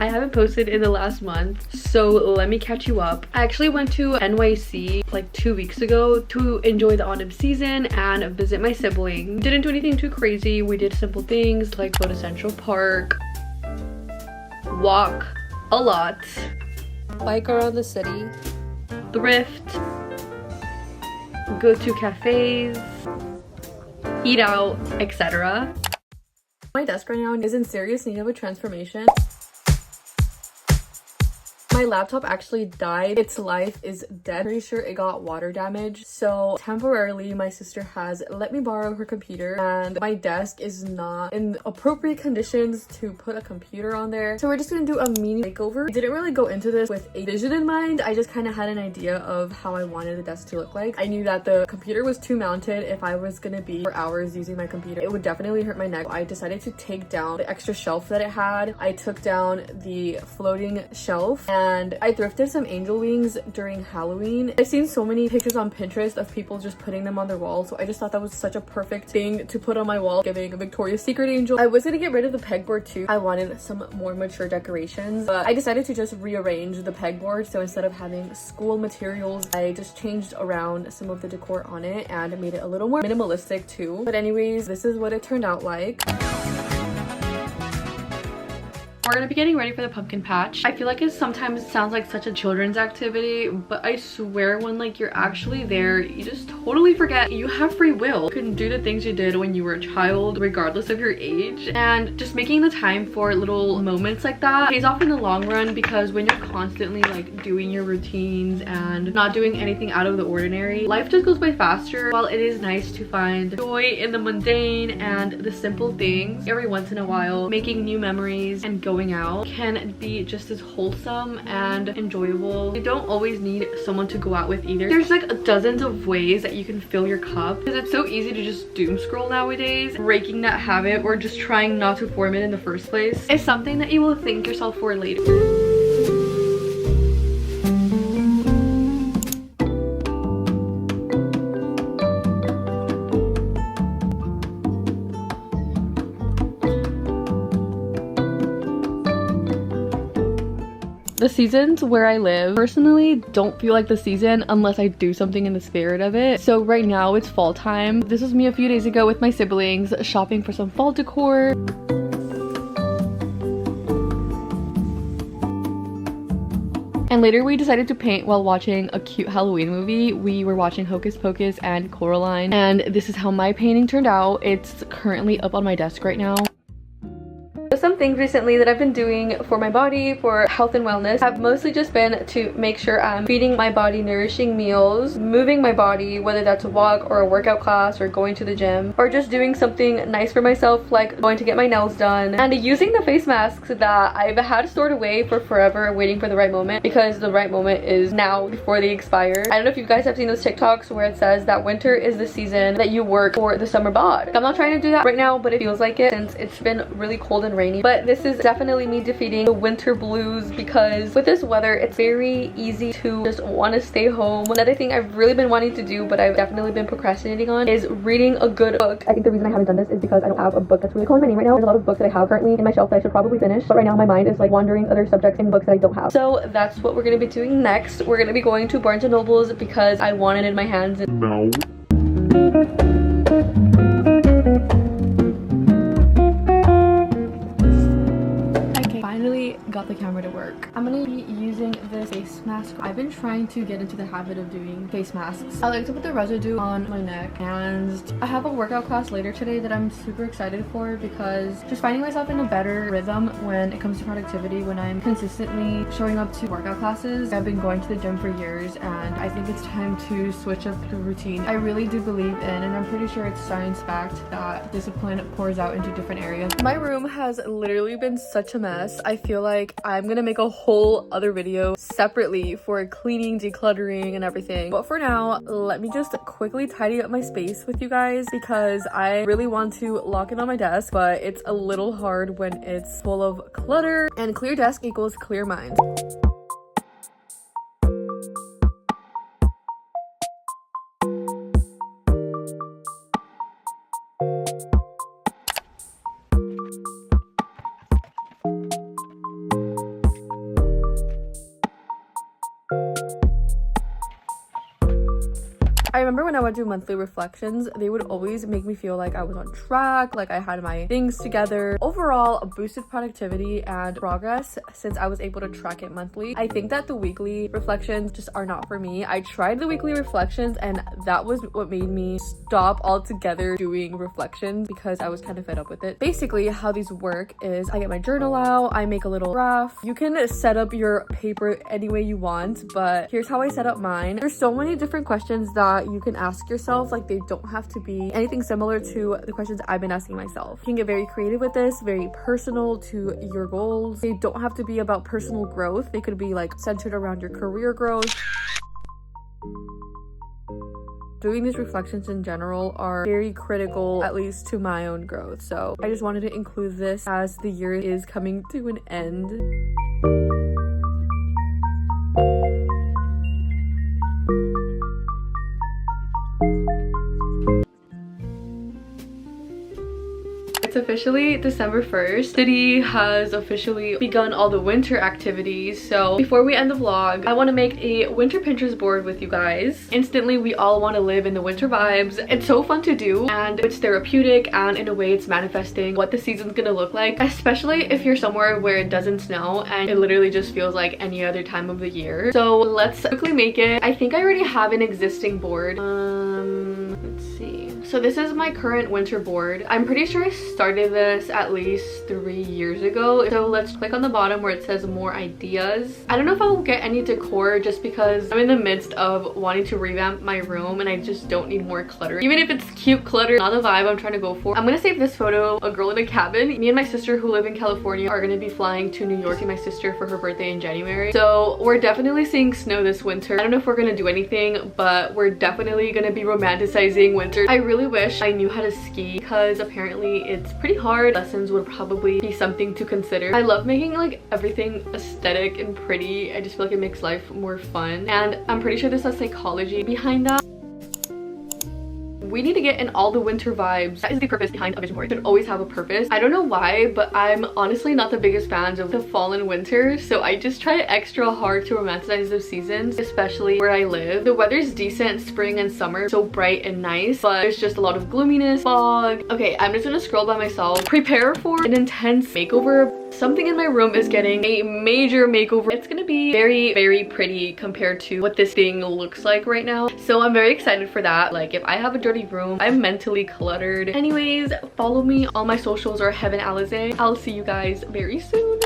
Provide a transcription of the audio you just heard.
I haven't posted in the last month, so let me catch you up. I actually went to NYC like 2 weeks ago to enjoy the autumn season and visit my siblings. Didn't do anything too crazy. We did simple things like go to Central Park, walk a lot, bike around the city, thrift, go to cafes, eat out, etc. My desk right now is in serious need of a transformation. My laptop actually died. Its life is dead. Pretty sure it got water damage. So temporarily my sister has let me borrow her computer, and my desk is not in appropriate conditions to put a computer on there. So we're just gonna do a mini makeover. I didn't really go into this with a vision in mind. I just kind of had an idea of how I wanted the desk to look like. I knew that the computer was too mounted. If I was gonna be for hours using my computer, it would definitely hurt my neck. I decided to take down the extra shelf that it had. I took down the floating shelf, and I thrifted some angel wings during Halloween. I've seen so many pictures on Pinterest of people just putting them on their wall, so I just thought that was such a perfect thing to put on my wall, giving a Victoria's Secret angel. I was gonna get rid of the pegboard too. I wanted some more mature decorations, but I decided to just rearrange the pegboard. So instead of having school materials, I just changed around some of the decor on it and made it a little more minimalistic too. But anyways, this is what it turned out like. We're gonna be getting ready for the pumpkin patch. I feel like it sometimes sounds like such a children's activity, but I swear when like you're actually there, you just totally forget you have free will. You can do the things you did when you were a child, regardless of your age. And just making the time for little moments like that pays off in the long run, because when you're constantly like doing your routines and not doing anything out of the ordinary, life just goes by faster. While it is nice to find joy in the mundane and the simple things every once in a while, making new memories and going out can be just as wholesome and enjoyable. You don't always need someone to go out with either. There's like dozens of ways that you can fill your cup, because it's so easy to just doom scroll nowadays. Breaking that habit, or just trying not to form it in the first place, is something that you will thank yourself for later. The seasons where I live personally don't feel like the season unless I do something in the spirit of it. So right now it's fall time. This was me a few days ago with my siblings shopping for some fall decor. And later we decided to paint while watching a cute Halloween movie. We were watching Hocus Pocus and Coraline, and this is how my painting turned out. It's currently up on my desk right now. Some things recently that I've been doing for my body, for health and wellness, have mostly just been to make sure I'm feeding my body nourishing meals, moving my body, whether that's a walk or a workout class or going to the gym, or just doing something nice for myself like going to get my nails done, and using the face masks that I've had stored away for forever, waiting for the right moment, because the right moment is now before they expire. I don't know if you guys have seen those TikToks where it says that winter is the season that you work for the summer bod. I'm not trying to do that right now, but it feels like it since it's been really cold and rainy. But this is definitely me defeating the winter blues, because with this weather it's very easy to just want to stay home. Another thing I've really been wanting to do, but I've definitely been procrastinating on, is reading a good book. I think the reason I haven't done this is because I don't have a book that's really calling my name right now. There's a lot of books that I have currently in my shelf that I should probably finish, but right now my mind is like wandering other subjects in books that I don't have. So that's what we're going to be doing next. We're going to be going to Barnes & Noble's because I want it in my hands. No. Got the camera to work. I'm gonna be using this face mask. I've been trying to get into the habit of doing face masks. I like to put the residue on my neck, and I have a workout class later today that I'm super excited for, because just finding myself in a better rhythm when it comes to productivity, when I'm consistently showing up to workout classes. I've been going to the gym for years, and I think it's time to switch up the routine. I really do believe in, and I'm pretty sure it's science-backed, that discipline pours out into different areas. My room has literally been such a mess. I feel like I'm gonna make a whole other video separately for cleaning, decluttering, and everything. But for now, let me just quickly tidy up my space with you guys, because I really want to lock it on my desk, but it's a little hard when it's full of clutter, and clear desk equals clear mind. I remember when I went to monthly reflections, they would always make me feel like I was on track, like I had my things together. Overall, a boosted productivity and progress since I was able to track it monthly. I think that the weekly reflections just are not for me. I tried the weekly reflections and that was what made me stop altogether doing reflections because I was kind of fed up with it. Basically, how these work is I get my journal out, I make a little graph. You can set up your paper any way you want, but here's how I set up mine. There's so many different questions that you can ask yourself. Like, they don't have to be anything similar to the questions I've been asking myself. You can get very creative with this, very personal to your goals. They don't have to be about personal growth. They could be like centered around your career growth. Doing these reflections in general are very critical, at least to my own growth. So I just wanted to include this as the year is coming to an end. It's officially December 1st. City has officially begun all the winter activities. So before we end the vlog, I want to make a winter Pinterest board with you guys. Instantly, we all want to live in the winter vibes. It's so fun to do and it's therapeutic, and in a way it's manifesting what the season's gonna look like, especially if you're somewhere where it doesn't snow and it literally just feels like any other time of the year. So let's quickly make it. I think I already have an existing board. Let's see. So this is my current winter board. I'm pretty sure I started this at least 3 years ago. So let's click on the bottom where it says more ideas. I don't know if I'll get any decor just because I'm in the midst of wanting to revamp my room and I just don't need more clutter. Even if it's cute clutter, not the vibe I'm trying to go for. I'm gonna save this photo, a girl in a cabin. Me and my sister who live in California are gonna be flying to New York to see my sister for her birthday in January. So we're definitely seeing snow this winter. I don't know if we're gonna do anything, but we're definitely gonna be romanticizing winter. I really wish I knew how to ski because apparently it's pretty hard. Lessons would probably be something to consider. I love making like everything aesthetic and pretty. I just feel like it makes life more fun, and I'm pretty sure there's a psychology behind that. We need to get in all the winter vibes. That is the purpose behind a vision board. It should always have a purpose. I don't know why, but I'm honestly not the biggest fan of the fall and winter, so I just try extra hard to romanticize those seasons, especially where I live. The weather's decent spring and summer, so bright and nice, but there's just a lot of gloominess, fog. Okay, I'm just gonna scroll by myself. Prepare for an intense makeover. Something in my room is getting a major makeover. It's gonna be very, very pretty compared to what this thing looks like right now. So I'm very excited for that. Like, if I have a dirty room, I'm mentally cluttered. Anyways, follow me. All my socials are Heaven Alize. I'll see you guys very soon.